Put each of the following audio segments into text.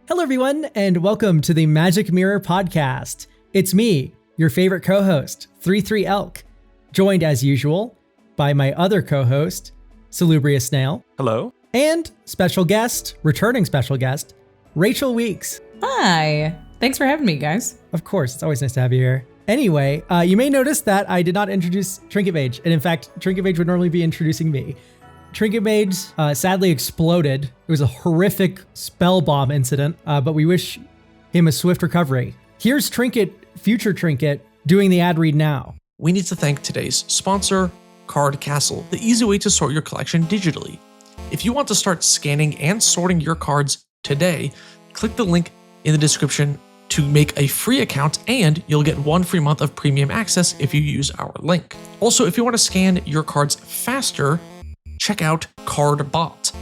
Hello, everyone, and welcome to the Magic Mirror Podcast. It's me, your favorite co-host, 33 Elk, joined as usual by my other co-host, Salubrious Snail. Hello. And returning special guest, Rachel Weeks. Hi. Thanks for having me, guys. Of course, it's always nice to have you here. Anyway, you may notice that I did not introduce Trinket Mage, and in fact, Trinket Mage would normally be introducing me. Trinket Mage sadly exploded. It was a horrific spell bomb incident, but we wish him a swift recovery. Here's future Trinket, doing the ad read now. We need to thank today's sponsor, Card Castle, the easy way to sort your collection digitally. If you want to start scanning and sorting your cards today, click the link in the description to make a free account, and you'll get 1 free month of premium access if you use our link. Also, if you want to scan your cards faster, check out CardBot.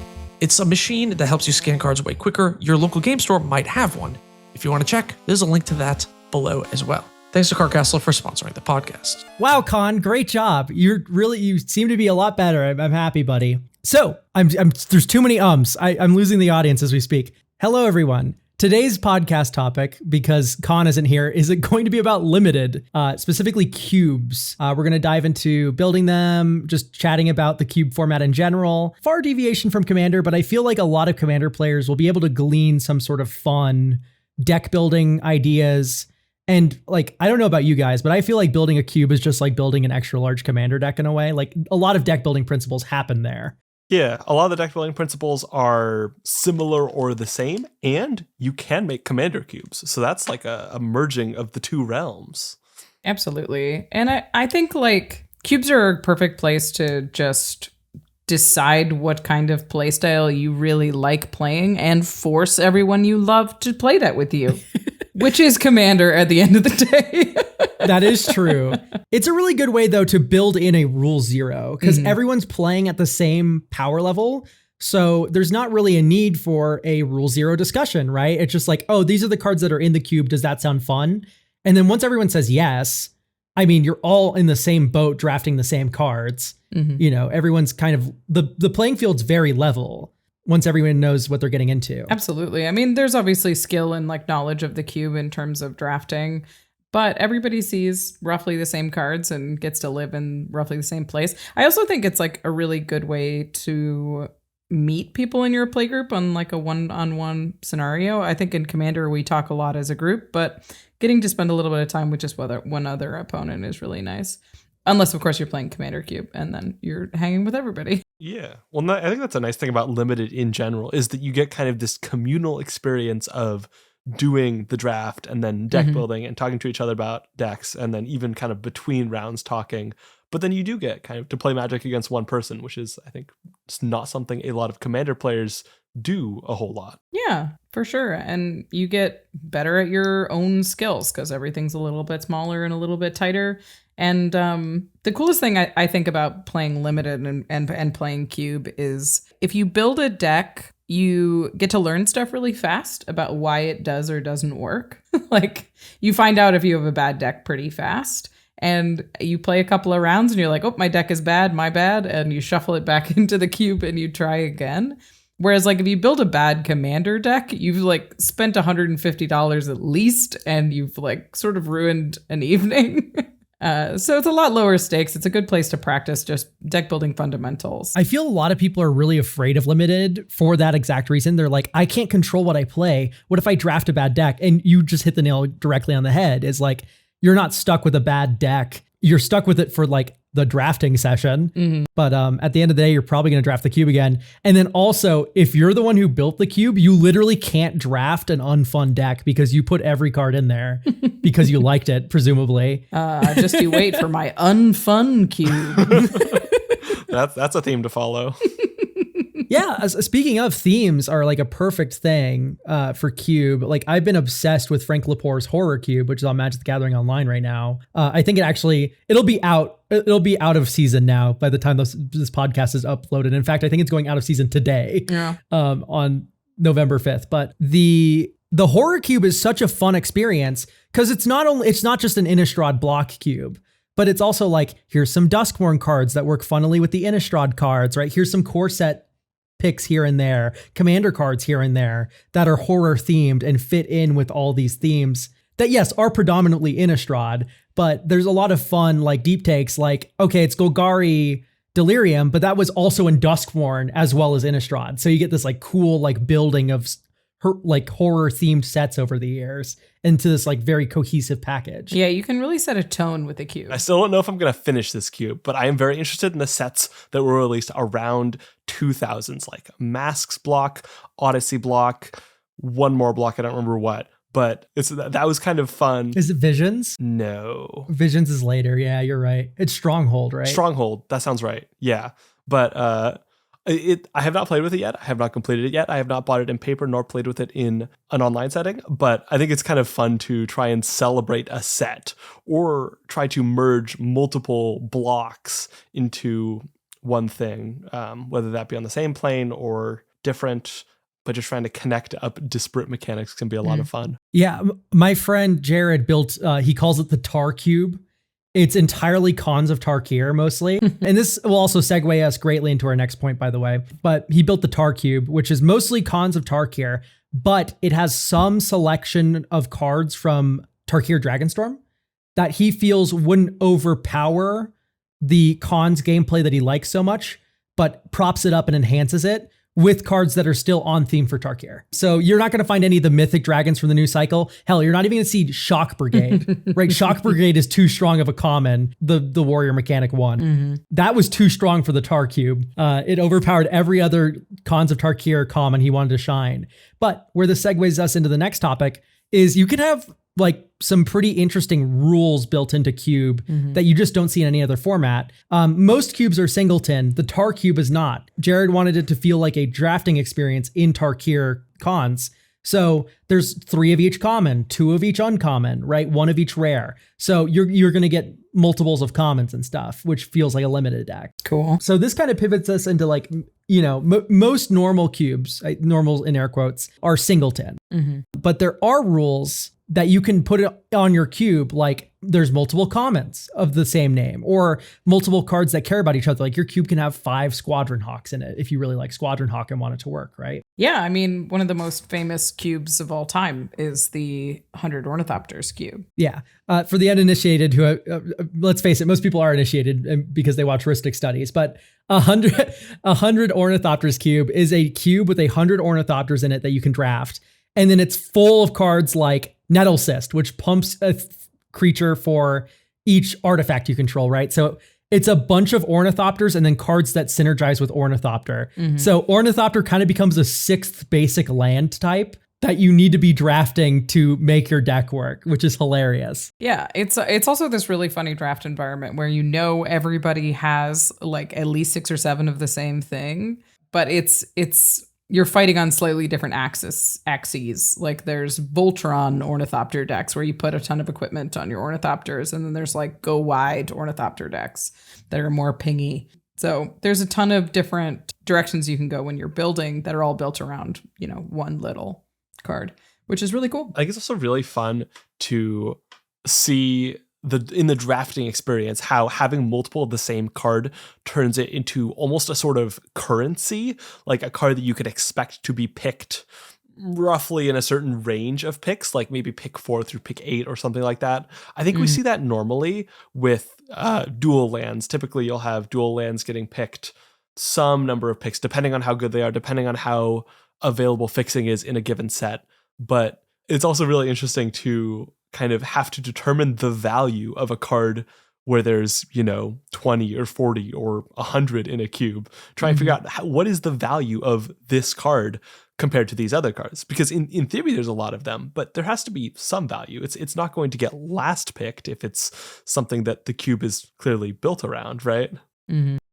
It's a machine that helps you scan cards way quicker. Your local game store might have one. If you want to check, there's a link to that below as well. Thanks to Card Castle for sponsoring the podcast. Wow, Con, great job. You seem to be a lot better. I'm happy, buddy. So, there's too many ums. I'm losing the audience as we speak. Hello, everyone. Today's podcast topic, because Con isn't here, is it going to be about limited, specifically cubes. We're going to dive into building them, just chatting about the cube format in general. Far deviation from Commander, but I feel like a lot of Commander players will be able to glean some sort of fun deck building ideas. And I don't know about you guys, but I feel like building a cube is just like building an extra large Commander deck in a way. Like a lot of deck building principles happen there. Yeah, a lot of the deck building principles are similar or the same, and you can make commander cubes. So that's like a merging of the two realms. Absolutely. And I think cubes are a perfect place to just decide what kind of playstyle you really like playing and force everyone you love to play that with you, which is Commander at the end of the day. That is true. It's a really good way, though, to build in a rule zero because everyone's playing at the same power level. So there's not really a need for a rule zero discussion, right? It's just like, oh, these are the cards that are in the cube. Does that sound fun? And then once everyone says yes, I mean, you're all in the same boat drafting the same cards. You know, everyone's kind of the playing field's very level once everyone knows what they're getting into. Absolutely. I mean, there's obviously skill and knowledge of the cube in terms of drafting. But everybody sees roughly the same cards and gets to live in roughly the same place. I also think it's a really good way to meet people in your playgroup on a one-on-one scenario. I think in Commander we talk a lot as a group, but getting to spend a little bit of time with just one other opponent is really nice. Unless, of course, you're playing Commander Cube and then you're hanging with everybody. Yeah. Well, I think that's a nice thing about Limited in general is that you get kind of this communal experience of doing the draft and then deck building and talking to each other about decks and then even kind of between rounds talking. But then you do get kind of to play Magic against one person, which is, I think, it's not something a lot of Commander players do a whole lot. Yeah, for sure. And you get better at your own skills because everything's a little bit smaller and a little bit tighter. And the coolest thing I think about playing Limited and playing Cube is if you build a deck, you get to learn stuff really fast about why it does or doesn't work. You find out if you have a bad deck pretty fast. And you play a couple of rounds and you're like, oh, my deck is bad, my bad. And you shuffle it back into the cube and you try again. Whereas if you build a bad Commander deck, you've spent $150 at least and you've sort of ruined an evening. So it's a lot lower stakes. It's a good place to practice just deck building fundamentals. I feel a lot of people are really afraid of Limited for that exact reason. They're like, I can't control what I play. What if I draft a bad deck? And you just hit the nail directly on the head. It's you're not stuck with a bad deck. You're stuck with it for the drafting session. But at the end of the day, you're probably going to draft the cube again. And then also, if you're the one who built the cube, you literally can't draft an unfun deck because you put every card in there because you liked it, presumably. Just you wait for my unfun cube. That's a theme to follow. Yeah, speaking of, themes are a perfect thing for Cube. I've been obsessed with Frank Lepore's Horror Cube, which is on Magic the Gathering Online right now. I think it'll be out of season now by the time this podcast is uploaded. In fact, I think it's going out of season today. Yeah. On November 5th. But the Horror Cube is such a fun experience because it's not just an Innistrad block cube. But it's also here's some Duskmourn cards that work funnily with the Innistrad cards, right? Here's some core set picks here and there, commander cards here and there that are horror themed and fit in with all these themes that, yes, are predominantly Innistrad, but there's a lot of fun, like deep takes, like, okay, it's Golgari Delirium, but that was also in Duskmourn as well as Innistrad. So you get this like cool, like building of like horror themed sets over the years into this like very cohesive package. Yeah, you can really set a tone with the cube. I still don't know if I'm going to finish this cube, but I am very interested in the sets that were released around 2000s, like Masks block, Odyssey block, one more block, I don't remember what. But that was kind of fun. Is it Visions? No. Visions is later. Yeah, you're right. It's Stronghold, right? Stronghold. That sounds right. Yeah. But I have not played with it yet. I have not completed it yet. I have not bought it in paper nor played with it in an online setting. But I think it's kind of fun to try and celebrate a set or try to merge multiple blocks into one thing, whether that be on the same plane or different. But just trying to connect up disparate mechanics can be a lot of fun. Yeah, my friend Jared built, he calls it the Tar Cube. It's entirely Khans of Tarkir mostly. And this will also segue us greatly into our next point, by the way. But he built the Tar Cube, which is mostly Khans of Tarkir, but it has some selection of cards from Tarkir Dragonstorm that he feels wouldn't overpower the Khans gameplay that he likes so much, but props it up and enhances it with cards that are still on theme for Tarkir. So you're not going to find any of the mythic dragons from the new cycle. Hell, you're not even going to see Shock Brigade, right? Shock Brigade is too strong of a common, the warrior mechanic one. Mm-hmm. That was too strong for the Tar Cube. It overpowered every other Khans of Tarkir common he wanted to shine. But where this segues us into the next topic is you can have like some pretty interesting rules built into Cube that you just don't see in any other format. Most cubes are Singleton. The Tar Cube is not. Jared wanted it to feel like a drafting experience in Tarkir Khans. So there's 3 of each common, 2 of each uncommon, right? 1 of each rare. So you're going to get multiples of commons and stuff, which feels like a limited deck. Cool. So this kind of pivots us into like, you know, most normal cubes, normal in air quotes, are Singleton. But there are rules that you can put it on your cube, like there's multiple commons of the same name or multiple cards that care about each other. Like your cube can have 5 Squadron Hawks in it if you really like Squadron Hawk and want it to work, right? Yeah, I mean, one of the most famous cubes of all time is the 100 Ornithopters cube. Yeah. For the uninitiated, who let's face it, most people are initiated because they watch Ristic studies, but 100 Ornithopters cube is a cube with 100 Ornithopters in it that you can draft. And then it's full of cards like Nettle Cyst, which pumps a creature for each artifact you control, right? So it's a bunch of Ornithopters and then cards that synergize with Ornithopter. So Ornithopter kind of becomes a 6th basic land type that you need to be drafting to make your deck work, which is hilarious. Yeah, it's also this really funny draft environment where you know everybody has like at least 6 or 7 of the same thing, but it's you're fighting on slightly different axes. Like there's Voltron Ornithopter decks where you put a ton of equipment on your Ornithopters, and then there's like go wide Ornithopter decks that are more pingy. So there's a ton of different directions you can go when you're building that are all built around, you know, one little card, which is really cool. I think it's also really fun to see in the drafting experience how having multiple of the same card turns it into almost a sort of currency, like a card that you could expect to be picked roughly in a certain range of picks, like maybe pick 4 through pick 8 or something like that. I think we see that normally with dual lands. Typically you'll have dual lands getting picked some number of picks, depending on how good they are, depending on how available fixing is in a given set. But it's also really interesting to kind of have to determine the value of a card where there's, 20 or 40 or 100 in a cube. Try and figure out what is the value of this card compared to these other cards. Because in theory, there's a lot of them, but there has to be some value. It's not going to get last picked if it's something that the cube is clearly built around, right?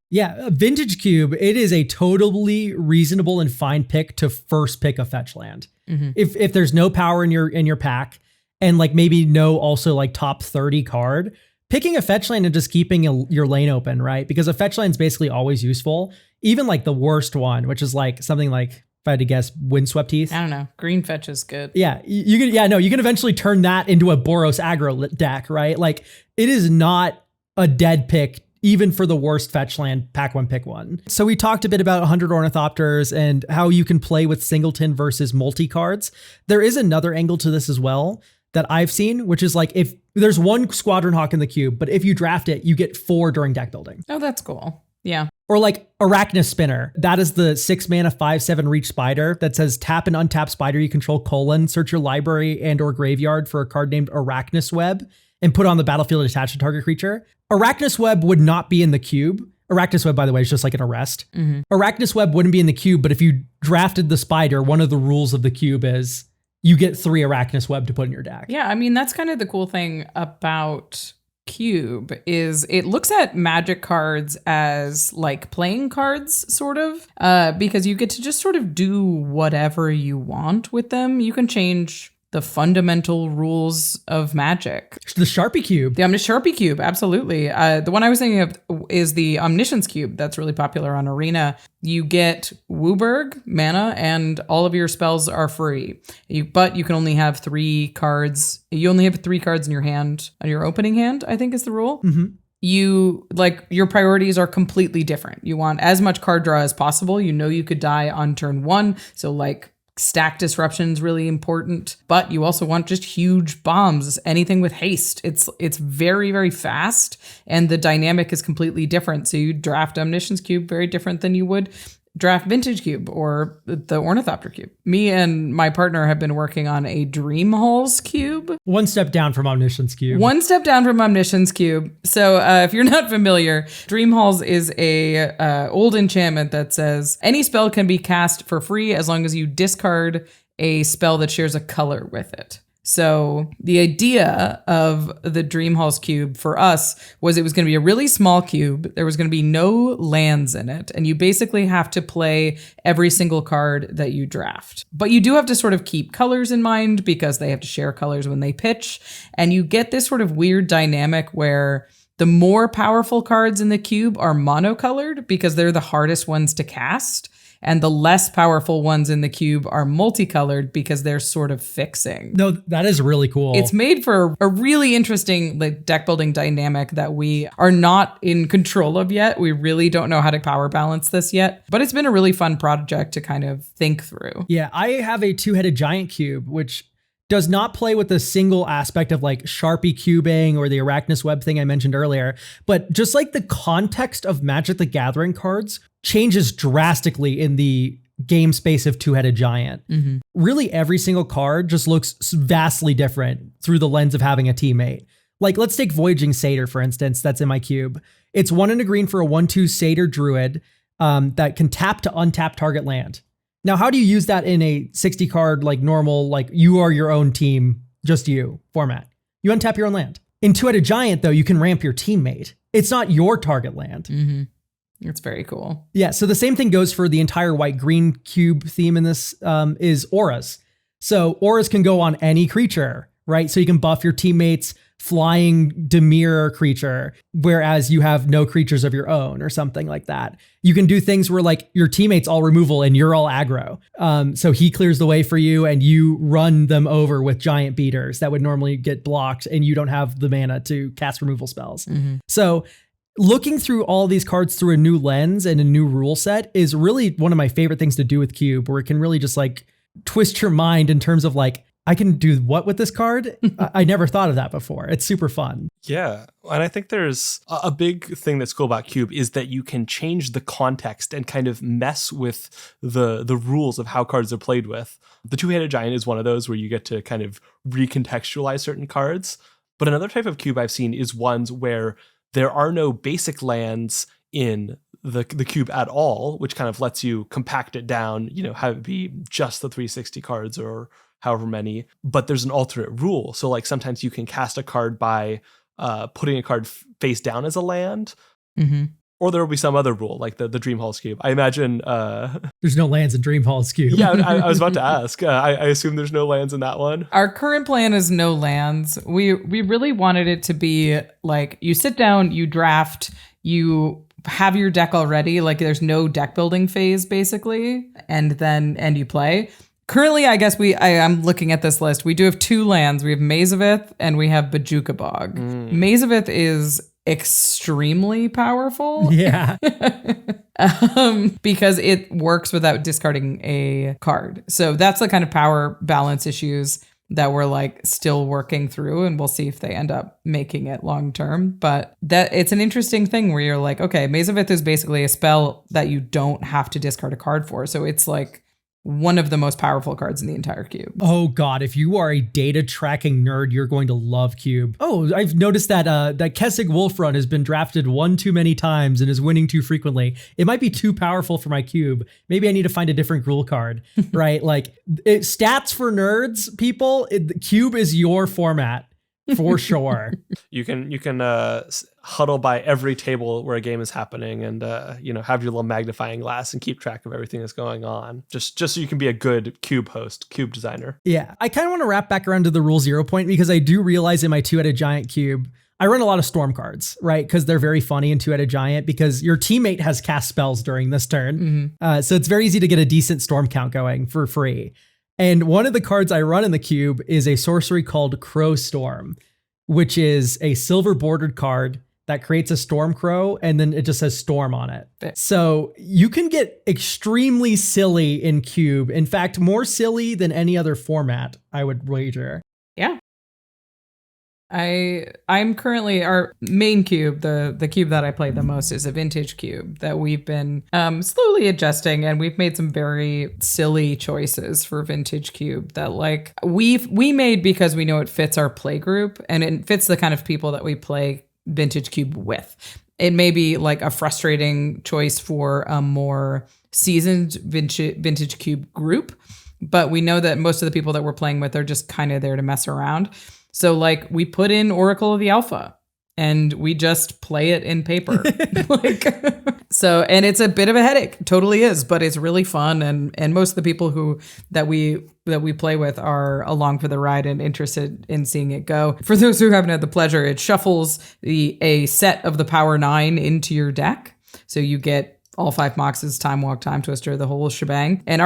Yeah, a vintage cube, it is a totally reasonable and fine pick to first pick a fetch land. If there's no power in your pack, and like maybe no also like top 30 card, picking a fetch land and just keeping your lane open, right? Because a fetch land is basically always useful. Even like the worst one, which is like something like, if I had to guess, Windswept Heath. I don't know. Green fetch is good. Yeah, you can eventually turn that into a Boros aggro deck, right? Like it is not a dead pick even for the worst fetch land, pack one, pick one. So we talked a bit about 100 Ornithopters and how you can play with Singleton versus multi-cards. There is another angle to this as well that I've seen, which is like if there's one Squadron Hawk in the cube, but if you draft it, you get 4 during deck building. Oh, that's cool. Yeah. Or like Arachnus Spinner. That is the 6 mana 5/7 reach spider that says tap an untapped spider you control : search your library and or graveyard for a card named Arachnus Web and put on the battlefield attached to target creature. Arachnus Web would not be in the cube. Arachnus Web, by the way, is just like an arrest. Arachnus Web wouldn't be in the cube, but if you drafted the spider, one of the rules of the cube is you get 3 Arachnus Web to put in your deck. Yeah, I mean, that's kind of the cool thing about Cube is it looks at Magic cards as like playing cards, sort of, because you get to just sort of do whatever you want with them. You can change the fundamental rules of Magic. The Sharpie Cube. The Sharpie Cube, absolutely. The one I was thinking of is the Omniscience Cube that's really popular on Arena. You get Wooburg, mana, and all of your spells are free. But you can only have 3 cards. You only have 3 cards in your hand, on your opening hand, I think is the rule. You like your priorities are completely different. You want as much card draw as possible. You know you could die on turn 1. So like stack disruption is really important, but you also want just huge bombs, anything with haste. It's very, very fast, and the dynamic is completely different. So you draft Omniscience Cube very different than you would draft Vintage Cube or the Ornithopter Cube. Me and my partner have been working on a Dream Halls Cube. One step down from Omniscience Cube. One step down from Omniscience Cube. So if you're not familiar, Dream Halls is a old enchantment that says any spell can be cast for free as long as you discard a spell that shares a color with it. So the idea of the Dream Halls Cube for us was it was going to be a really small cube. There was going to be no lands in it. And you basically have to play every single card that you draft. But you do have to sort of keep colors in mind because they have to share colors when they pitch. And you get this sort of weird dynamic where the more powerful cards in the cube are monocolored because they're the hardest ones to cast. And the less powerful ones in the cube are multicolored because they're sort of fixing. No, that is really cool. It's made for a really interesting like deck building dynamic that we are not in control of yet. We really don't know how to power balance this yet, but it's been a really fun project to kind of think through. Yeah, I have a 2-headed giant cube, which does not play with the single aspect of like Sharpie cubing or the Arachnus Web thing I mentioned earlier, but just like the context of Magic the Gathering cards changes drastically in the game space of 2-headed giant. Really every single card just looks vastly different through the lens of having a teammate. Like let's take Voyaging Satyr, for instance, that's in my cube. It's 1 and a green for a 1/2 Satyr Druid that can tap to untap target land. Now, how do you use that in a 60 card, like normal, like you are your own team, just you format? You untap your own land. In 2-headed giant, though, you can ramp your teammate. It's not your target land. It's very cool. Yeah. So the same thing goes for the entire white green cube theme in this is auras. So auras can go on any creature, right? So you can buff your teammates flying Demir creature, whereas you have no creatures of your own or something like that. You can do things where like your teammates all removal and you're all aggro. So he clears the way for you and you run them over with giant beaters that would normally get blocked and you don't have the mana to cast removal spells. So looking through all these cards through a new lens and a new rule set is really one of my favorite things to do with Cube, where it can really just like twist your mind in terms of like, I can do what with this card? I never thought of that before. It's super fun. Yeah. And I think there's a big thing that's cool about Cube is that you can change the context and kind of mess with the rules of how cards are played with. The 2-headed giant is one of those where you get to kind of recontextualize certain cards. But another type of Cube I've seen is ones where there are no basic lands in the cube at all, which kind of lets you compact it down, have it be just the 360 cards or however many, but there's an alternate rule. So like sometimes you can cast a card by putting a card face down as a land, or there will be some other rule like the Dream Halls Cube. I imagine there's no lands in Dream Halls Cube. Yeah, I was about to ask. I assume there's no lands in that one. Our current plan is no lands. We really wanted it to be like you sit down, you draft, you have your deck already. Like there's no deck building phase basically, and you play. Currently, I guess I'm looking at this list. We do have 2 lands. We have Mazavith and we have Bajuka Bog. Mazavith is extremely powerful. Yeah. Because it works without discarding a card. So that's the kind of power balance issues that we're like still working through, and we'll see if they end up making it long term. But that it's an interesting thing where you're like, okay, Maze of Ith is basically a spell that you don't have to discard a card for. So it's like one of the most powerful cards in the entire cube. Oh God, if you are a data tracking nerd, you're going to love Cube. Oh, I've noticed that that Kessig Wolf Run has been drafted one too many times and is winning too frequently. It might be too powerful for my cube. Maybe I need to find a different rule card, right? Like stats for nerds, people, Cube is your format. For sure. You can huddle by every table where a game is happening and have your little magnifying glass and keep track of everything that's going on. Just so you can be a good cube host, cube designer. Yeah. I kind of want to wrap back around to the rule 0 point, because I do realize in my 2-headed giant cube, I run a lot of storm cards, right? Because they're very funny in 2-headed giant, because your teammate has cast spells during this turn. So it's very easy to get a decent storm count going for free. And one of the cards I run in the cube is a sorcery called Crow Storm, which is a silver bordered card that creates a storm crow, and then it just says storm on it. So you can get extremely silly in cube. In fact, more silly than any other format, I would wager. Yeah. I'm currently, our main cube, the cube that I play the most, is a vintage cube that we've been slowly adjusting, and we've made some very silly choices for vintage cube that like we made because we know it fits our play group and it fits the kind of people that we play vintage cube with. It may be like a frustrating choice for a more seasoned vintage cube group, but we know that most of the people that we're playing with are just kind of there to mess around. So like we put in Oracle of the Alpha and we just play it in paper. And it's a bit of a headache, totally is, but it's really fun. And most of the people that we play with are along for the ride and interested in seeing it go. For those who haven't had the pleasure, it shuffles a set of the Power 9 into your deck. So you get all 5 Moxes, Time Walk, Time Twister, the whole shebang. And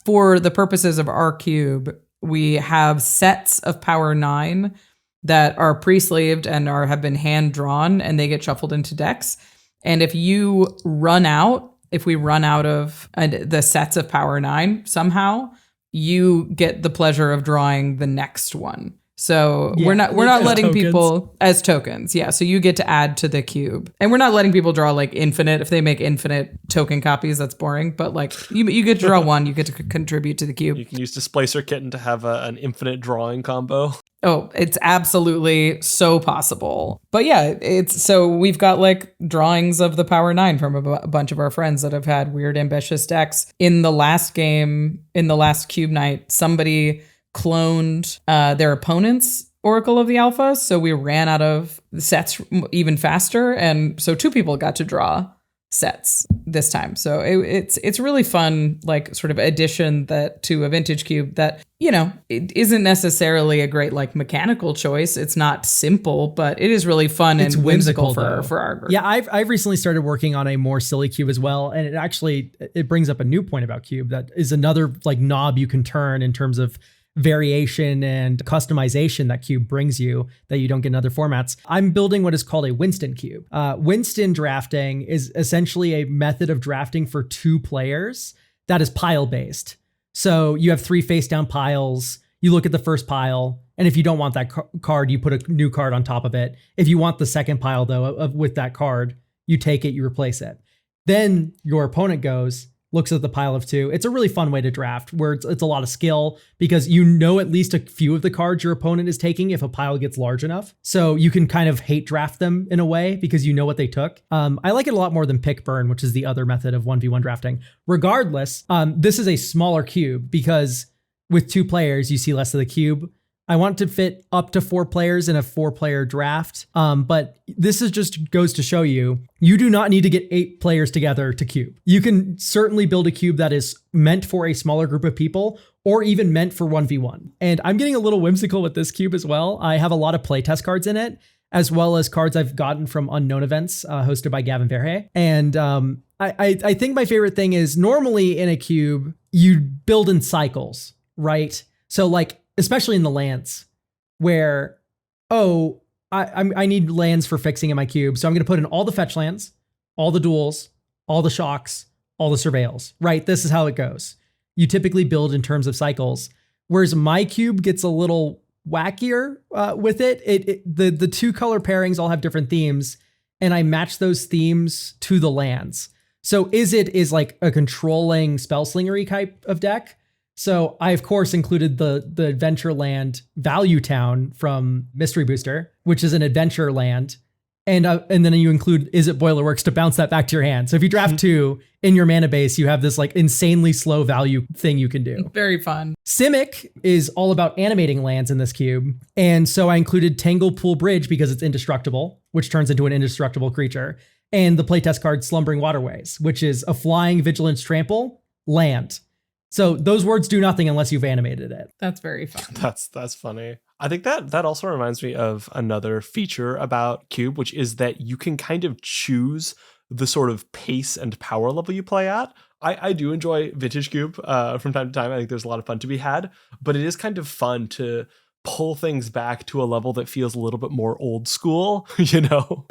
for the purposes of our cube, we have sets of Power 9 that are pre-sleeved and have been hand drawn, and they get shuffled into decks. And if we run out of the sets of Power 9 somehow, you get the pleasure of drawing the next one. So we're not letting tokens. People as tokens. Yeah. So you get to add to the cube, and we're not letting people draw like infinite. If they make infinite token copies, that's boring. But like you get to draw one, you get to contribute to the cube. You can use Displacer Kitten to have an infinite drawing combo. Oh, it's absolutely so possible. But yeah, so we've got like drawings of the Power 9 from a bunch of our friends that have had weird, ambitious decks. In the last cube night, somebody cloned their opponent's Oracle of the Alpha, so we ran out of sets even faster, and so 2 people got to draw sets this time. So it's really fun, like sort of addition to a vintage cube that, it isn't necessarily a great like mechanical choice. It's not simple, but it is really fun and whimsical for our group. Yeah, I've recently started working on a more silly cube as well, and it brings up a new point about cube that is another like knob you can turn in terms of variation and customization that cube brings you that you don't get in other formats. I'm building what is called a Winston cube. Winston drafting is essentially a method of drafting for 2 players that is pile based. So you have 3 face down piles. You look at the first pile, and if you don't want that card, you put a new card on top of it. If you want the second pile though with that card, you take it, you replace it. Then your opponent looks at the pile of 2. It's a really fun way to draft where it's a lot of skill, because at least a few of the cards your opponent is taking if a pile gets large enough. So you can kind of hate draft them in a way because you know what they took. I like it a lot more than pick burn, which is the other method of 1v1 drafting. Regardless, this is a smaller cube because with 2 players, you see less of the cube. I want to fit up to 4 players in a 4-player draft. But this just goes to show you do not need to get 8 players together to cube. You can certainly build a cube that is meant for a smaller group of people or even meant for 1v1. And I'm getting a little whimsical with this cube as well. I have a lot of playtest cards in it, as well as cards I've gotten from unknown events hosted by Gavin Verhey. And I think my favorite thing is normally in a cube, you build in cycles, right? So like, especially in the lands where, I need lands for fixing in my cube. So I'm going to put in all the fetch lands, all the duels, all the shocks, all the surveils, right? This is how it goes. You typically build in terms of cycles, whereas my cube gets a little wackier with it. The two color pairings all have different themes, and I match those themes to the lands. So is like a controlling spellslingery type of deck. So I, of course, included the adventure land Value Town from Mystery Booster, which is an adventure land. And then you include Is It Boilerworks to bounce that back to your hand. So if you draft 2 in your mana base, you have this like insanely slow value thing you can do. Very fun. Simic is all about animating lands in this cube. And so I included Tanglepool Bridge because it's indestructible, which turns into an indestructible creature. And the playtest card Slumbering Waterways, which is a flying vigilance trample land. So those words do nothing unless you've animated it. That's very fun. That's funny. I think that also reminds me of another feature about Cube, which is that you can kind of choose the sort of pace and power level you play at. I do enjoy Vintage Cube from time to time. I think there's a lot of fun to be had, but it is kind of fun to pull things back to a level that feels a little bit more old school,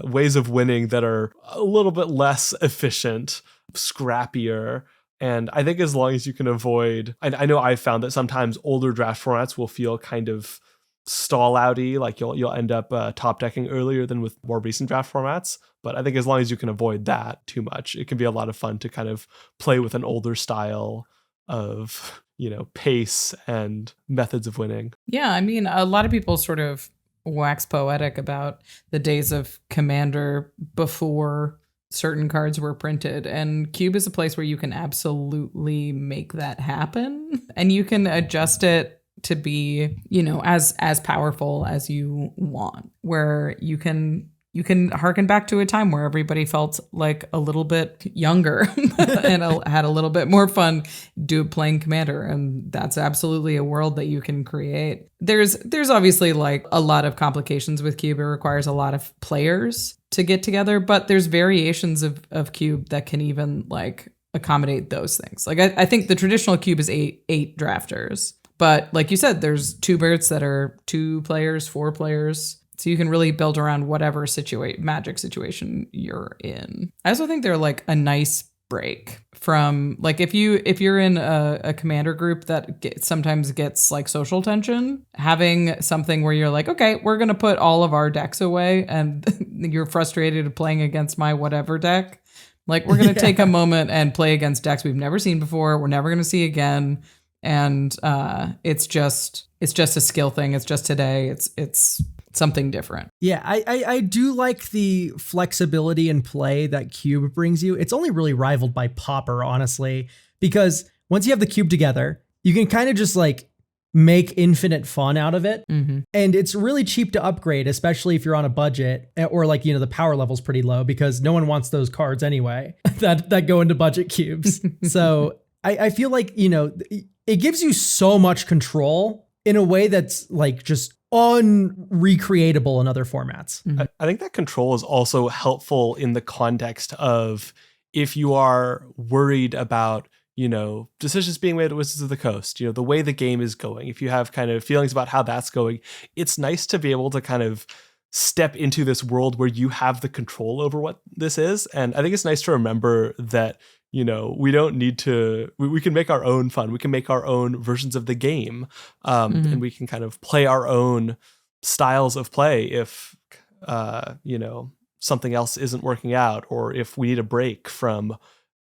ways of winning that are a little bit less efficient, scrappier. And I think as long as you can avoid, I know I've found that sometimes older draft formats will feel kind of stall outy, like you'll end up top decking earlier than with more recent draft formats. But I think as long as you can avoid that too much, it can be a lot of fun to kind of play with an older style of, pace and methods of winning. Yeah, I mean, a lot of people sort of wax poetic about the days of Commander before certain cards were printed, and Cube is a place where you can absolutely make that happen, and you can adjust it to be, as powerful as you want, where you can harken back to a time where everybody felt like a little bit younger and had a little bit more fun playing Commander, and that's absolutely a world that you can create. There's obviously like a lot of complications with Cube. It requires a lot of players to get together, but there's variations of Cube that can even like accommodate those things. Like I think the traditional Cube is eight drafters, but like you said, there's 2 birds that are 2 players, 4 players. So you can really build around whatever magic situation you're in. I also think they're like a nice break from like if you're in a commander group that sometimes gets like social tension, having something where you're like, okay, we're going to put all of our decks away and you're frustrated playing against my whatever deck. Like we're going to take a moment and play against decks we've never seen before. We're never going to see again. And it's just a skill thing. It's just today. It's something different. Yeah, I do like the flexibility in play that Cube brings you. It's only really rivaled by Pauper, honestly, because once you have the Cube together, you can kind of just like make infinite fun out of it. Mm-hmm. And it's really cheap to upgrade, especially if you're on a budget or like, the power level's pretty low because no one wants those cards anyway that go into budget cubes. So I feel like, it gives you so much control in a way that's like just unrecreatable in other formats. Mm-hmm. I think that control is also helpful in the context of if you are worried about, decisions being made at Wizards of the Coast, the way the game is going. If you have kind of feelings about how that's going, it's nice to be able to kind of step into this world where you have the control over what this is. And I think it's nice to remember that, we don't need to, we can make our own fun. We can make our own versions of the game. And we can kind of play our own styles of play if, something else isn't working out, or if we need a break from,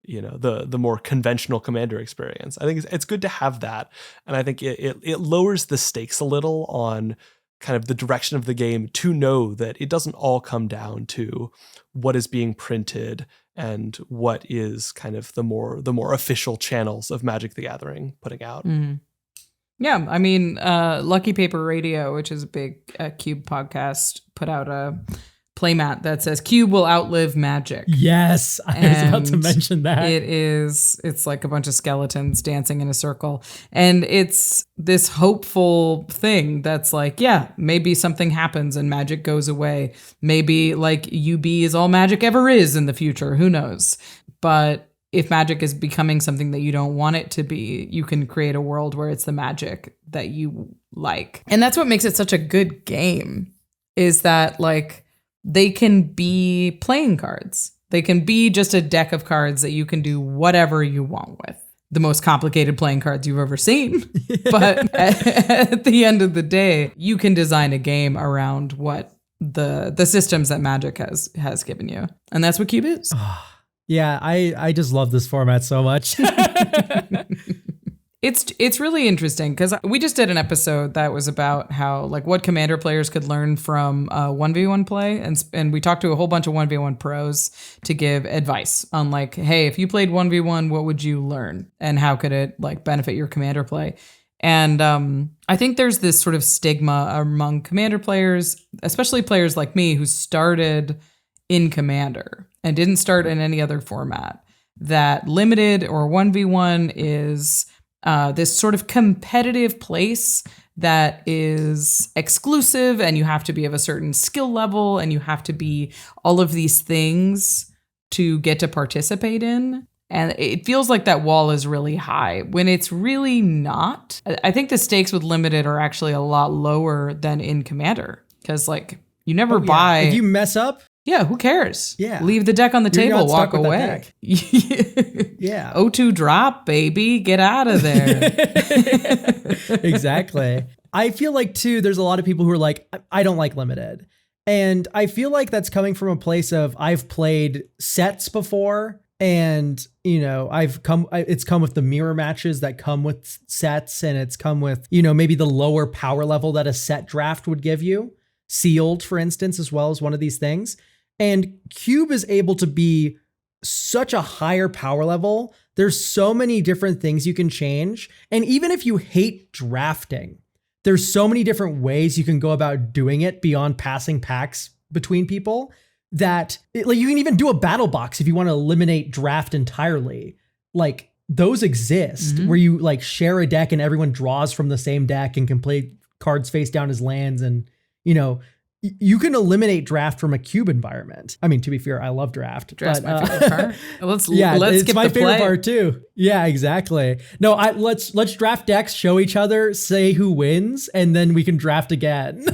the more conventional Commander experience. I think it's good to have that. And I think it lowers the stakes a little on kind of the direction of the game to know that it doesn't all come down to what is being printed and what is kind of the more official channels of Magic the Gathering putting out. Mm-hmm. Yeah, I mean, Lucky Paper Radio, which is a big Cube podcast, put out a playmat that says Cube will outlive Magic. Yes, I was about to mention that. It's like a bunch of skeletons dancing in a circle. And it's this hopeful thing that's like, yeah, maybe something happens and Magic goes away. Maybe like UB is all Magic ever is in the future. Who knows? But if Magic is becoming something that you don't want it to be, you can create a world where it's the Magic that you like. And that's what makes it such a good game. is that like they can be playing cards. They can be just a deck of cards that you can do whatever you want with. The most complicated playing cards you've ever seen. But at the end of the day, you can design a game around what the systems that Magic has given you. And that's what Cube is. Yeah, I just love this format so much. It's really interesting because we just did an episode that was about how like what Commander players could learn from 1v1 play, and we talked to a whole bunch of 1v1 pros to give advice on like, hey, if you played 1v1, what would you learn and how could it like benefit your Commander play? And I think there's this sort of stigma among Commander players, especially players like me who started in Commander and didn't start in any other format, that limited or 1v1 is this sort of competitive place that is exclusive, and you have to be of a certain skill level and you have to be all of these things to get to participate in. And it feels like that wall is really high when it's really not. I think the stakes with limited are actually a lot lower than in Commander because like you never buy. If you mess up, yeah, who cares? Yeah. Leave the deck on the You're table, not walk stuck with away. yeah. O2 drop, baby. Get out of there. Exactly. I feel like too, there's a lot of people who are like, I don't like limited. And I feel like that's coming from a place of I've played sets before, and you know, it's come with the mirror matches that come with sets, and it's come with, you know, maybe the lower power level that a set draft would give you. Sealed, for instance, as well as one of these things. And Cube is able to be such a higher power level. There's so many different things you can change. And even if you hate drafting, there's so many different ways you can go about doing it beyond passing packs between people that like you can even do a battle box if you want to eliminate draft entirely. Like those exist where you like share a deck and everyone draws from the same deck and can play cards face down as lands, and you know, you can eliminate draft from a Cube environment. I mean, to be fair, I love draft. Draft's but, my favorite part. Let's it's skip my the favorite play. part too. Yeah, exactly. No, let's draft decks, show each other, say who wins, and then we can draft again.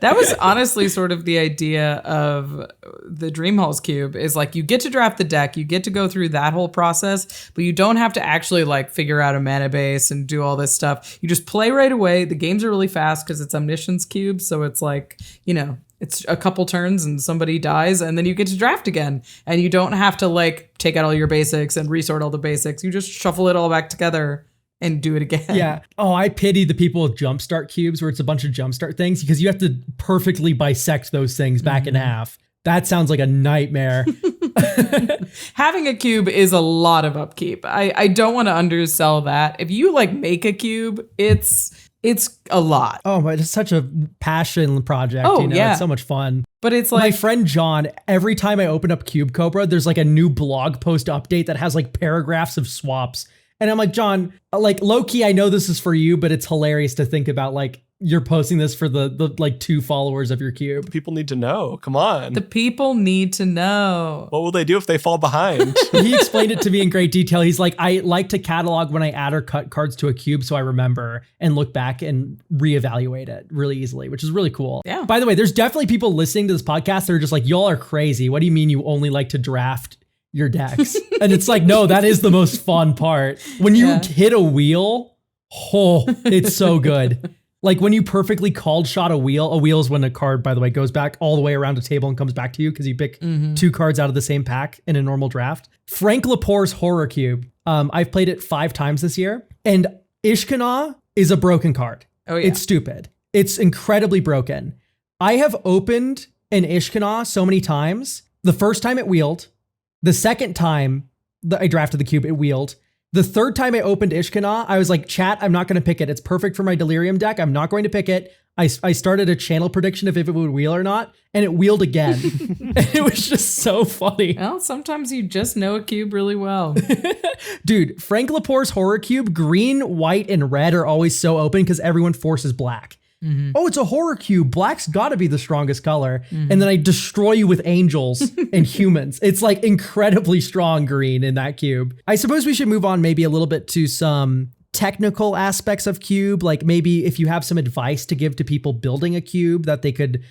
That was honestly sort of the idea of the Dream Halls Cube, is like you get to draft the deck, you get to go through that whole process, but you don't have to actually like figure out a mana base and do all this stuff. You just play right away. The games are really fast because it's Omniscience Cube, so it's like, you know, it's a couple turns and somebody dies and then you get to draft again, and you don't have to like take out all your basics and resort all the basics. You just shuffle it all back together and do it again. Yeah. Oh, I pity the people with jumpstart cubes where it's a bunch of jumpstart things because you have to perfectly bisect those things back in half. That sounds like a nightmare. Having a cube is a lot of upkeep. I don't want to undersell that. If you like make a cube, it's a lot. Oh, but it's such a passion project. Oh, you know? yeah. It's so much fun. But it's My like, friend John, every time I open up Cube Cobra, there's like a new blog post update that has like paragraphs of swaps. And I'm like, John, like low key, I know this is for you, but it's hilarious to think about like you're posting this for the like 2 followers of your cube. People need to know. Come on. the people need to know. What will they do if they fall behind? He explained it to me in great detail. He's like, I like to catalog when I add or cut cards to a cube so I remember and look back and reevaluate it really easily, which is really cool. Yeah. By the way, there's definitely people listening to this podcast that are just like, y'all are crazy. What do you mean you only like to draft your decks? And it's like, no, that is the most fun part. When you hit a wheel, it's so good. Like when you perfectly called shot a wheel is when a card, by the way, goes back all the way around a table and comes back to you because you pick 2 cards out of the same pack in a normal draft. Frank Lepore's Horror Cube. I've played it 5 times this year, and Ishkanah is a broken card. Oh yeah. It's stupid. It's incredibly broken. I have opened an Ishkanah so many times. The first time it wheeled. The second time that I drafted the cube, it wheeled. The third time I opened Ishkanah, I was like, chat, I'm not going to pick it. It's perfect for my Delirium deck. I'm not going to pick it. I started a channel prediction of if it would wheel or not, and it wheeled again. And it was just so funny. Well, sometimes you just know a cube really well. Dude, Frank Lepore's Horror Cube, green, white, and red are always so open because everyone forces black. Oh, it's a horror cube. Black's got to be the strongest color. And then I destroy you with angels and humans. It's like incredibly strong green in that cube. I suppose we should move on maybe a little bit to some technical aspects of cube, like maybe if you have some advice to give to people building a cube that they could,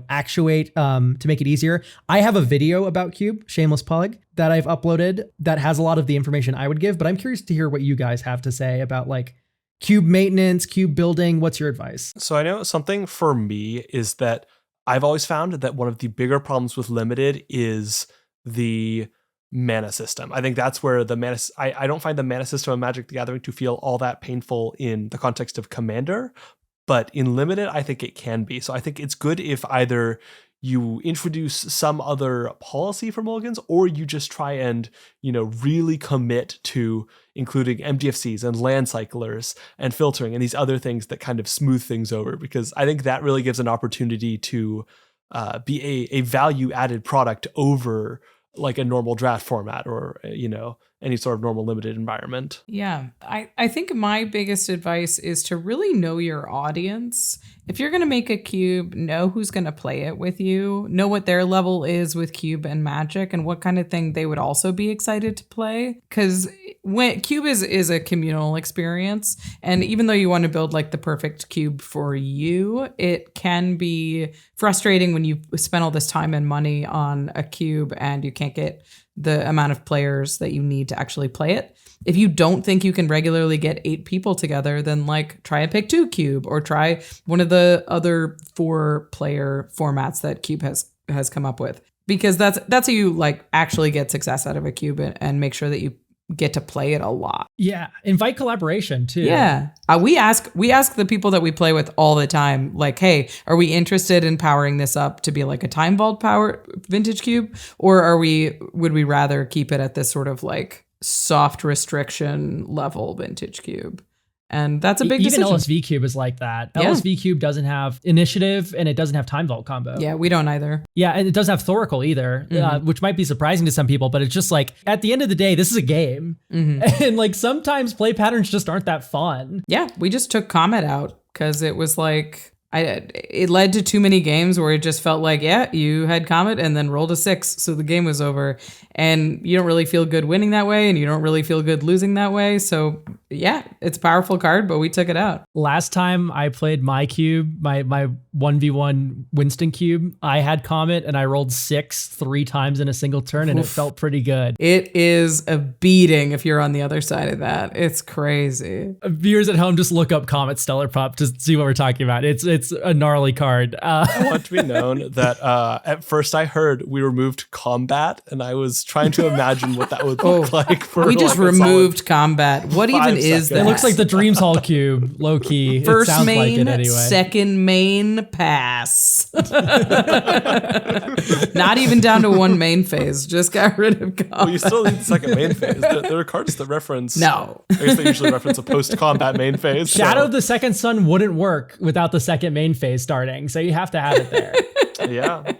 actuate to make it easier. I have a video about cube, shameless plug, that I've uploaded that has a lot of the information I would give, but I'm curious to hear what you guys have to say about like cube maintenance, cube building. What's your advice? So I know something for me is that I've always found that one of the bigger problems with limited is the mana system. I think that's where the mana, I don't find the mana system of Magic the Gathering to feel all that painful in the context of Commander, but in limited, I think it can be. So I think it's good if either you introduce some other policy for mulligans, or you just try and, really commit to including MDFCs and land cyclers and filtering and these other things that kind of smooth things over, because I think that really gives an opportunity to be a value added product over like a normal draft format or, any sort of normal limited environment. Yeah. I think my biggest advice is to really know your audience. If you're going to make a cube, know who's going to play it with you, know what their level is with cube and Magic, and what kind of thing they would also be excited to play. Because when cube is a communal experience, and even though you want to build like the perfect cube for you, it can be frustrating when you spend all this time and money on a cube and you can't get the amount of players that you need to actually play it. If you don't think you can regularly get 8 people together, then like try a pick 2 cube, or try one of the other 4-player formats that Cube has come up with, because that's how you like actually get success out of a cube and make sure that you get to play it a lot. Yeah, invite collaboration too. Yeah, we ask the people that we play with all the time, like, hey, are we interested in powering this up to be like a Time Vault power vintage cube, or would we rather keep it at this sort of like soft restriction level vintage cube? And that's a big decision. Even LSV Cube is like that. Yeah. LSV Cube doesn't have initiative, and it doesn't have Time Vault combo. Yeah, we don't either. Yeah, and it doesn't have Thoracle either, which might be surprising to some people, but it's just like, at the end of the day, this is a game. And like sometimes play patterns just aren't that fun. Yeah, we just took Comet out because it was like, it led to too many games where it just felt like, yeah, you had Comet and then rolled a 6, so the game was over. And you don't really feel good winning that way, and you don't really feel good losing that way. So yeah, it's a powerful card, but we took it out. Last time I played my cube, my 1v1 Winston cube, I had Comet and I rolled 6 3 times in a single turn, and it felt pretty good. It is a beating if you're on the other side of that. It's crazy. Viewers at home, just look up Comet Stellar Pup to see what we're talking about. It's a gnarly card. I want to be known that at first I heard we removed combat, and I was trying to imagine what that would look like. We just removed combat. What even is that? It looks like the Dreams Hall cube, low key. First it sounds main, like it anyway. Second main, pass. Not even down to 1 main phase. Just got rid of combat. Well, you still need the second main phase. There are cards that reference. No. I guess they usually reference a post-combat main phase. Shadow of the Second Sun wouldn't work without the second main phase starting, so you have to have it there. Yeah.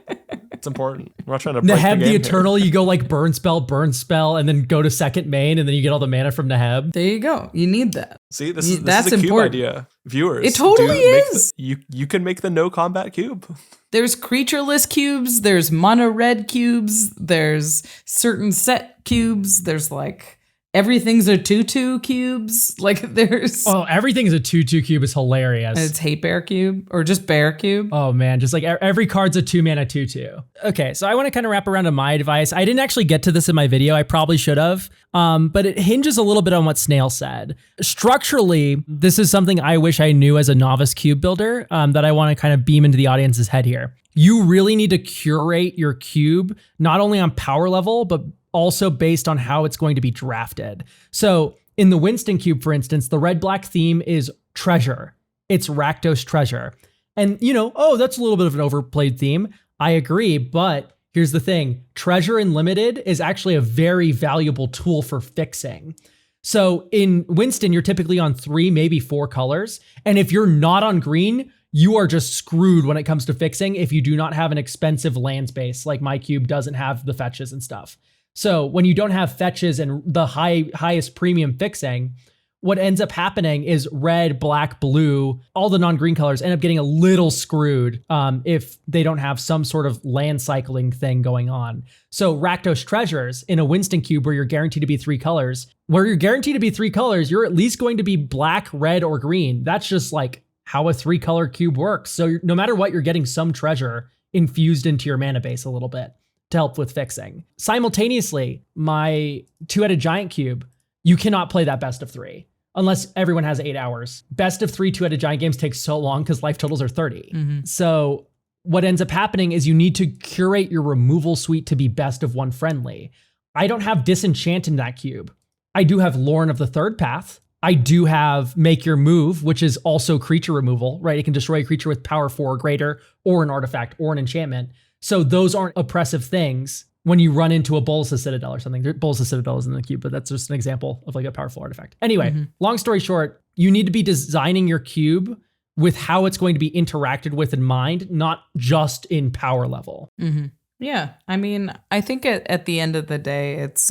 It's important. We're not trying to break Neheb the game Eternal, here. you go like burn spell, and then go to second main, and then you get all the mana from Neheb. There you go. You need that. See, this is That's a cube important. idea. Viewers. It totally is. You can make the no combat cube. There's creatureless cubes. There's mono red cubes. There's certain set cubes. There's like everything's a 2/2 cubes. Like there's Everything's a 2/2 cube is hilarious. it's hate bear cube or just bear cube. Oh man, just like every card's a 2 mana 2/2. Okay, so I want to kind of wrap around to my advice. I didn't actually get to this in my video. I probably should have. But it hinges a little bit on what Snail said. Structurally, this is something I wish I knew as a novice cube builder that I want to kind of beam into the audience's head here. You really need to curate your cube, not only on power level, but also based on how it's going to be drafted. So in the Winston cube, for instance, the red-black theme is treasure. It's Rakdos treasure. And that's a little bit of an overplayed theme. I agree, but here's the thing. Treasure in limited is actually a very valuable tool for fixing. So in Winston, you're typically on 3, maybe 4 colors. And if you're not on green, you are just screwed when it comes to fixing if you do not have an expensive land space, like my cube doesn't have the fetches and stuff. So when you don't have fetches and the highest premium fixing, what ends up happening is red, black, blue, all the non-green colors end up getting a little screwed if they don't have some sort of land cycling thing going on. So Rakdos Treasures in a Winston cube where you're guaranteed to be 3 colors, you're at least going to be black, red, or green. That's just like how a 3-color cube works. So no matter what, you're getting some treasure infused into your mana base a little bit to help with fixing. Simultaneously, my 2-headed giant cube, you cannot play that best of 3 unless everyone has 8 hours. Best of 3 2-headed giant games take so long because life totals are 30. Mm-hmm. So what ends up happening is you need to curate your removal suite to be best of 1 friendly. I don't have Disenchant in that cube. I do have Lorn of the Third Path. I do have Make Your Move, which is also creature removal, right? It can destroy a creature with power 4 or greater, or an artifact, or an enchantment. So those aren't oppressive things when you run into a Bolas' Citadel or something. Bolas' Citadel is in the cube, but that's just an example of like a powerful artifact. Anyway, long story short, you need to be designing your cube with how it's going to be interacted with in mind, not just in power level. Mm-hmm. Yeah. I mean, I think at the end of the day, it's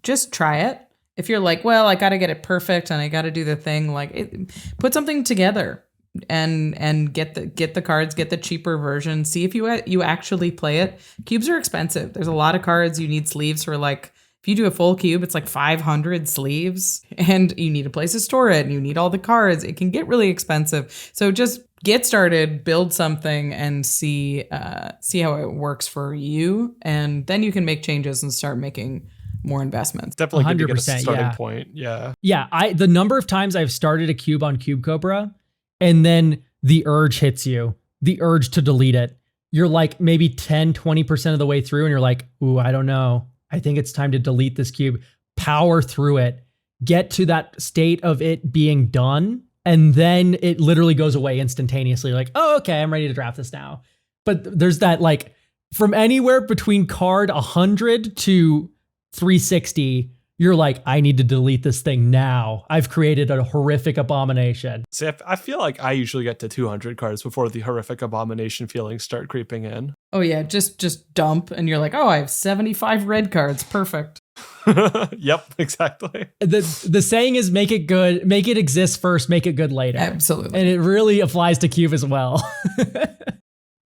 just try it. If you're like, well, I got to get it perfect and I got to do the thing, put something together and get the cards, get the cheaper version. See if you actually play it. Cubes are expensive. There's a lot of cards. You need sleeves for like, if you do a full cube, it's like 500 sleeves and you need a place to store it and you need all the cards. It can get really expensive. So just get started, build something and see how it works for you. And then you can make changes and start making more investments. Definitely good to get a 100%, starting yeah. point. Yeah. Yeah, the number of times I've started a cube on Cube Cobra and then the urge hits you, the urge to delete it. You're like maybe 10, 20% of the way through and you're like, ooh, I don't know. I think it's time to delete this cube. Power through it, get to that state of it being done, and then it literally goes away instantaneously. Like, oh, okay, I'm ready to draft this now. But there's that like from anywhere between card 100 to 360, you're like, I need to delete this thing now. I've created a horrific abomination. See, I feel like I usually get to 200 cards before the horrific abomination feelings start creeping in. Oh yeah, just dump and you're like, oh, I have 75 red cards. Perfect. Yep, exactly. The saying is make it good, make it exist first, make it good later. Absolutely. And it really applies to Cube as well.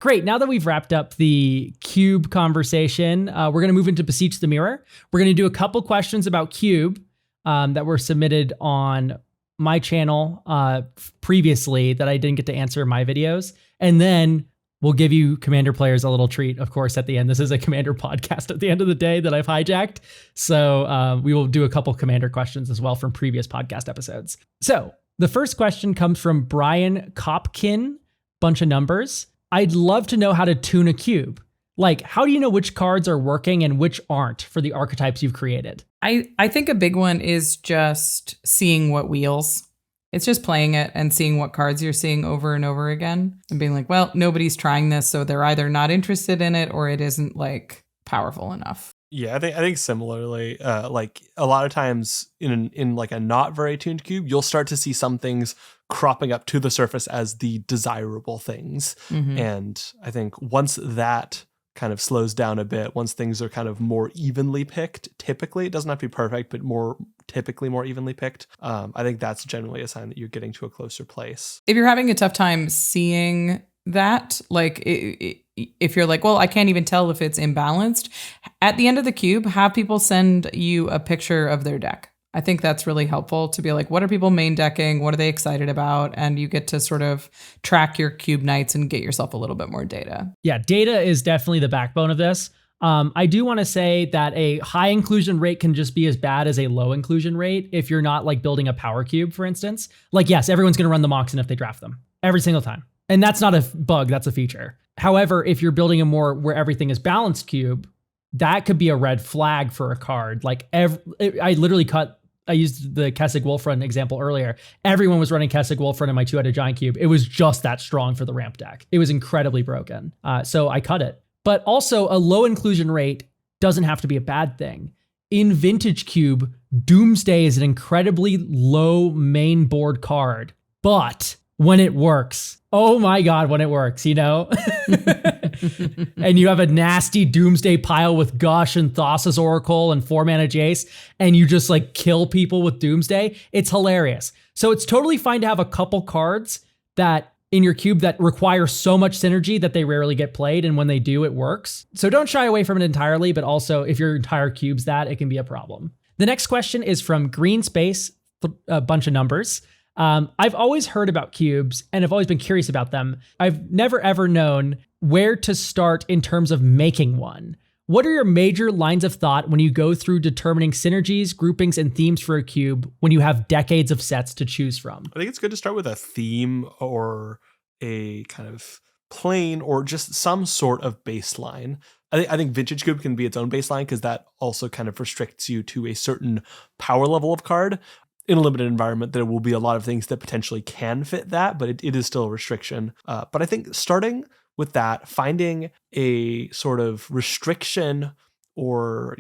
Great. Now that we've wrapped up the Cube conversation, we're going to move into Beseech the Mirror. We're going to do a couple questions about Cube that were submitted on my channel previously that I didn't get to answer in my videos. And then we'll give you Commander players a little treat, of course, at the end. This is a Commander podcast at the end of the day that I've hijacked. So we will do a couple Commander questions as well from previous podcast episodes. So the first question comes from Brian Kopkin, bunch of numbers. I'd love to know how to tune a cube. Like, how do you know which cards are working and which aren't for the archetypes you've created? I think a big one is just seeing what wheels. It's just playing it and seeing what cards you're seeing over and over again and being like, well, nobody's trying this, so they're either not interested in it or it isn't like powerful enough. Yeah, I think similarly, like a lot of times in like a not very tuned cube, you'll start to see some things cropping up to the surface as the desirable things. Mm-hmm. And I think once that kind of slows down a bit, once things are kind of more evenly picked, typically, it doesn't have to be perfect, but typically more evenly picked, I think that's generally a sign that you're getting to a closer place. If you're having a tough time seeing that, like if you're like, well, I can't even tell if it's imbalanced, at the end of the cube, have people send you a picture of their deck. I think that's really helpful to be like, what are people main decking? What are they excited about? And you get to sort of track your cube nights and get yourself a little bit more data. Yeah, data is definitely the backbone of this. I do want to say that a high inclusion rate can just be as bad as a low inclusion rate if you're not like building a power cube, for instance. Like, yes, everyone's going to run the Moxen if they draft them every single time. And that's not a bug, that's a feature. However, if you're building a more where everything is balanced cube, that could be a red flag for a card. Like I used the Kessig Wolfrun example earlier. Everyone was running Kessig Wolfrun in my 2-headed giant cube. It was just that strong for the ramp deck. It was incredibly broken. So I cut it. But also a low inclusion rate doesn't have to be a bad thing. In Vintage Cube, Doomsday is an incredibly low main board card. But when it works, oh my God, when it works, you know? and you have a nasty Doomsday pile with Gush and Thassa's Oracle and 4-mana Jace, and you just like kill people with Doomsday, it's hilarious. So it's totally fine to have a couple cards that in your cube that require so much synergy that they rarely get played, and when they do, it works. So don't shy away from it entirely, but also if your entire cube's that, it can be a problem. The next question is from Green Space, a bunch of numbers. I've always heard about cubes and have always been curious about them. I've never ever known where to start in terms of making one. What are your major lines of thought when you go through determining synergies, groupings, and themes for a cube when you have decades of sets to choose from? I think it's good to start with a theme or a kind of plane or just some sort of baseline. I think Vintage Cube can be its own baseline because that also kind of restricts you to a certain power level of card. In a limited environment, there will be a lot of things that potentially can fit that, but it is still a restriction. But I think starting with that, finding a sort of restriction or,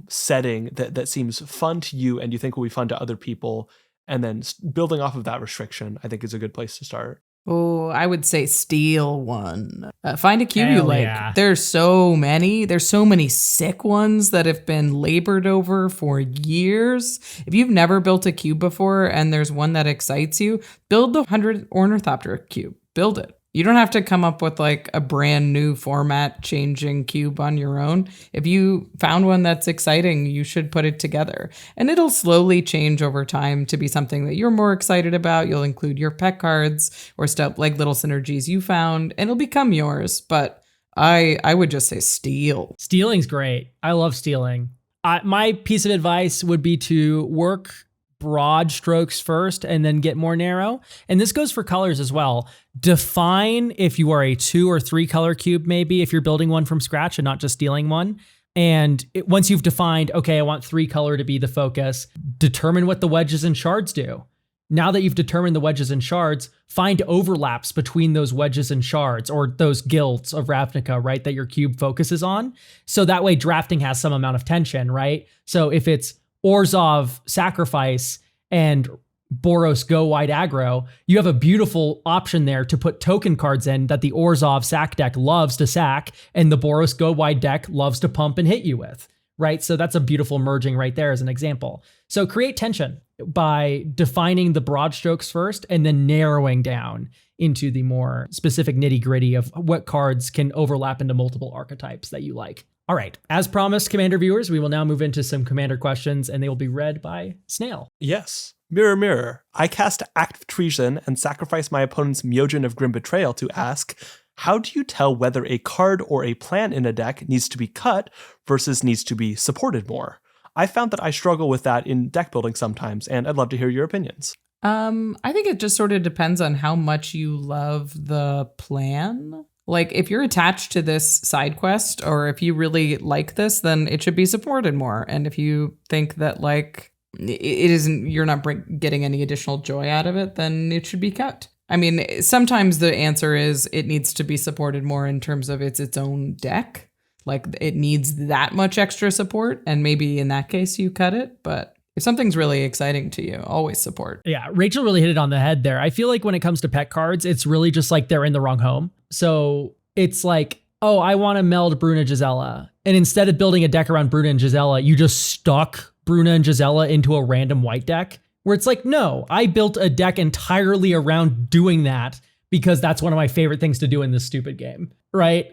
setting that seems fun to you and you think will be fun to other people, and then building off of that restriction, I think is a good place to start. Oh, I would say steal one. Find a cube you Hell like. yeah. There's so many sick ones that have been labored over for years. If you've never built a cube before and there's one that excites you, build the 100 Ornithopter cube. Build it. You don't have to come up with like a brand new format changing cube on your own. If you found one that's exciting, you should put it together. And it'll slowly change over time to be something that you're more excited about. You'll include your pet cards or stuff like little synergies you found, and it'll become yours. But I would just say steal. Stealing's great. I love stealing. My piece of advice would be to work broad strokes first and then get more narrow. And this goes for colors as well. Define if you are a 2 or 3 color cube, maybe if you're building one from scratch and not just stealing one. And once you've defined, okay, I want 3 color to be the focus, determine what the wedges and shards do. Now that you've determined the wedges and shards, find overlaps between those wedges and shards or those guilds of Ravnica, right, that your cube focuses on. So that way drafting has some amount of tension, right? So if it's Orzhov Sacrifice and Boros Go Wide Aggro, you have a beautiful option there to put token cards in that the Orzhov sack deck loves to sack and the Boros Go Wide deck loves to pump and hit you with, right? So that's a beautiful merging right there as an example. So create tension by defining the broad strokes first and then narrowing down into the more specific nitty-gritty of what cards can overlap into multiple archetypes that you like. All right, as promised, Commander viewers, we will now move into some Commander questions, and they will be read by Snail. Yes. Mirror, mirror, I cast Act of Treason and sacrifice my opponent's Myojin of Grim Betrayal to ask, how do you tell whether a card or a plan in a deck needs to be cut versus needs to be supported more? I found that I struggle with that in deck building sometimes, and I'd love to hear your opinions. I think it just sort of depends on how much you love the plan. Like, if you're attached to this side quest, or if you really like this, then it should be supported more. And if you think that, like, it isn't, you're not getting any additional joy out of it, then it should be cut. I mean, sometimes the answer is it needs to be supported more in terms of its own deck. Like, it needs that much extra support, and maybe in that case you cut it. But if something's really exciting to you, always support. Yeah, Rachel really hit it on the head there. I feel like when it comes to pet cards, it's really just like they're in the wrong home. So it's like, oh, I want to meld Bruna Gisela. And instead of building a deck around Bruna and Gisela, you just stuck Bruna and Gisela into a random white deck. Where it's like, no, I built a deck entirely around doing that because that's one of my favorite things to do in this stupid game, right?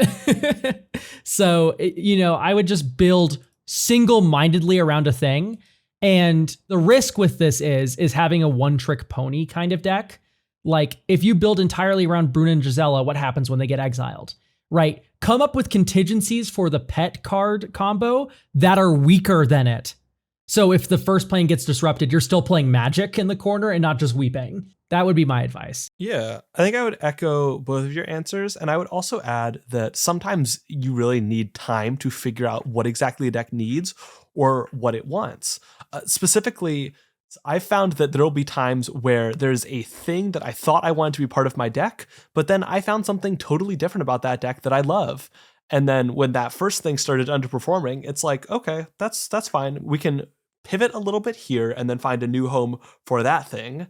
So, I would just build single-mindedly around a thing. And the risk with this is having a one-trick pony kind of deck. Like, if you build entirely around Bruna and Gisela, what happens when they get exiled, right? Come up with contingencies for the pet card combo that are weaker than it. So if the first plane gets disrupted, you're still playing Magic in the corner and not just weeping. That would be my advice. Yeah, I think I would echo both of your answers. And I would also add that sometimes you really need time to figure out what exactly a deck needs or what it wants. Specifically, I found that there will be times where there's a thing that I thought I wanted to be part of my deck, but then I found something totally different about that deck that I love. And then when that first thing started underperforming, it's like, okay, that's fine. We can pivot a little bit here and then find a new home for that thing.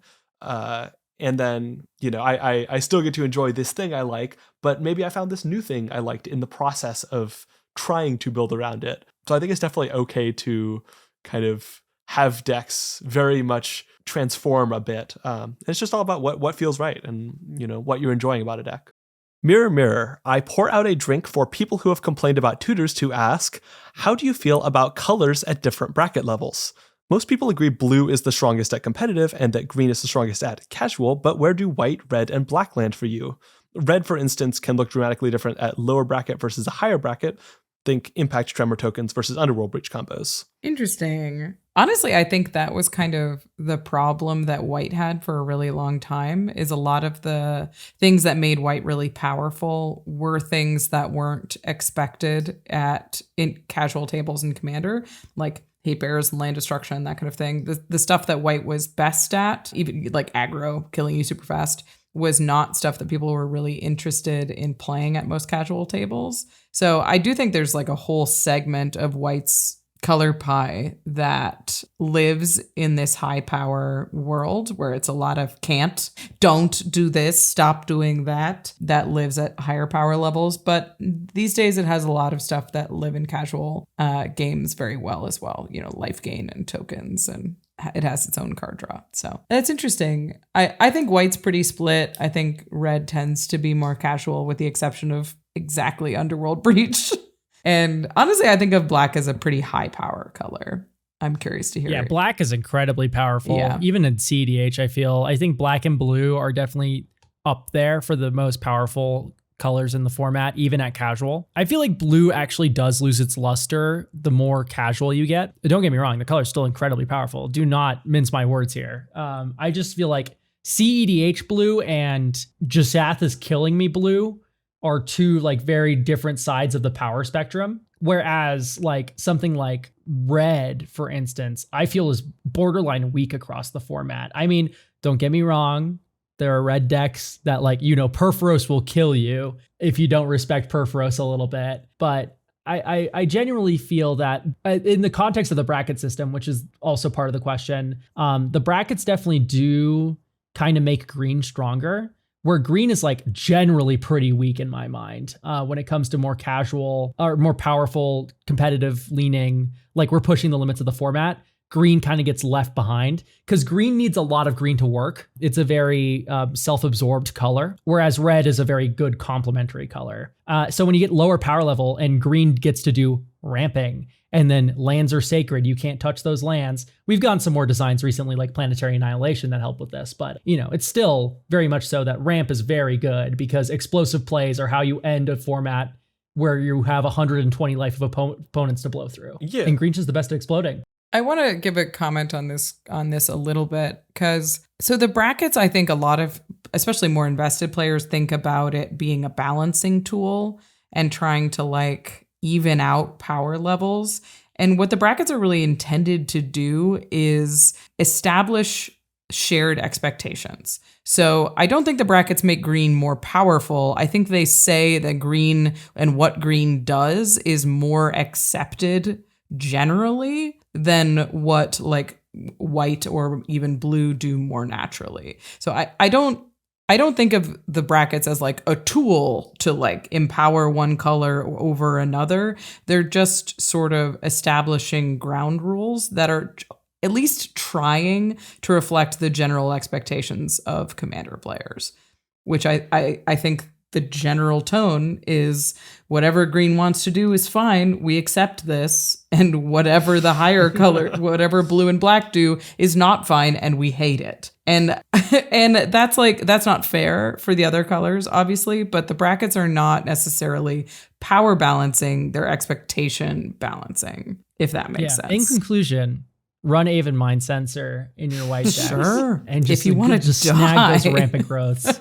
And then, I still get to enjoy this thing I like, but maybe I found this new thing I liked in the process of trying to build around it. So I think it's definitely okay to kind of have decks very much transform a bit. It's just all about what feels right and, what you're enjoying about a deck. Mirror, mirror, I pour out a drink for people who have complained about tutors to ask, how do you feel about colors at different bracket levels? Most people agree blue is the strongest at competitive and that green is the strongest at casual, but where do white, red, and black land for you? Red, for instance, can look dramatically different at lower bracket versus a higher bracket. Think impact tremor tokens versus underworld breach combos. Interesting. Honestly, I think that was kind of the problem that white had for a really long time, is a lot of the things that made white really powerful were things that weren't expected in casual tables in Commander, like hate bears and land destruction, that kind of thing. The stuff that white was best at, even like aggro, killing you super fast, was not stuff that people were really interested in playing at most casual tables. So I do think there's like a whole segment of white's color pie that lives in this high power world where it's a lot of can't, don't do this, stop doing that lives at higher power levels. But these days it has a lot of stuff that live in casual games very well as well, life gain and tokens, and it has its own card draw. So that's interesting. I think white's pretty split. I think red tends to be more casual with the exception of exactly Underworld Breach. And honestly, I think of black as a pretty high power color. I'm curious to hear. Yeah, black is incredibly powerful. Yeah. Even in CDH, I think black and blue are definitely up there for the most powerful colors in the format, even at casual. I feel like blue actually does lose its luster the more casual you get. Don't get me wrong, the color's still incredibly powerful. Do not mince my words here. I just feel like CEDH blue and Jasath is killing me blue are two like very different sides of the power spectrum. Whereas like something like red, for instance, I feel is borderline weak across the format. I mean, don't get me wrong. There are red decks that Perforos will kill you if you don't respect Perforos a little bit. But I genuinely feel that in the context of the bracket system, which is also part of the question, the brackets definitely do kind of make green stronger, where green is like generally pretty weak in my mind when it comes to more casual or more powerful competitive leaning, like we're pushing the limits of the format. Green kind of gets left behind because green needs a lot of green to work. It's a very self-absorbed color, whereas red is a very good complementary color. So when you get lower power level and green gets to do ramping, and then lands are sacred, you can't touch those lands. We've gotten some more designs recently like Planetary Annihilation that help with this, but it's still very much so that ramp is very good because explosive plays are how you end a format where you have 120 life of opponents to blow through. Yeah. And green's just the best at exploding. I want to give a comment on this a little bit because the brackets, I think a lot of, especially more invested players, think about it being a balancing tool and trying to even out power levels. And what the brackets are really intended to do is establish shared expectations. So I don't think the brackets make green more powerful. I think they say that green and what green does is more accepted generally than what white or even blue do more naturally. So I don't think of the brackets as a tool to empower one color over another. They're just sort of establishing ground rules that are at least trying to reflect the general expectations of Commander players, which I think the general tone is whatever green wants to do is fine. We accept this. And whatever the higher color, whatever blue and black do is not fine. And we hate it. And that's not fair for the other colors, obviously, but the brackets are not necessarily power balancing, they're expectation balancing, if that makes sense. In conclusion, run Aven Mind Sensor in your white decks. Sure. And just, if you want to just snag those rampant growths.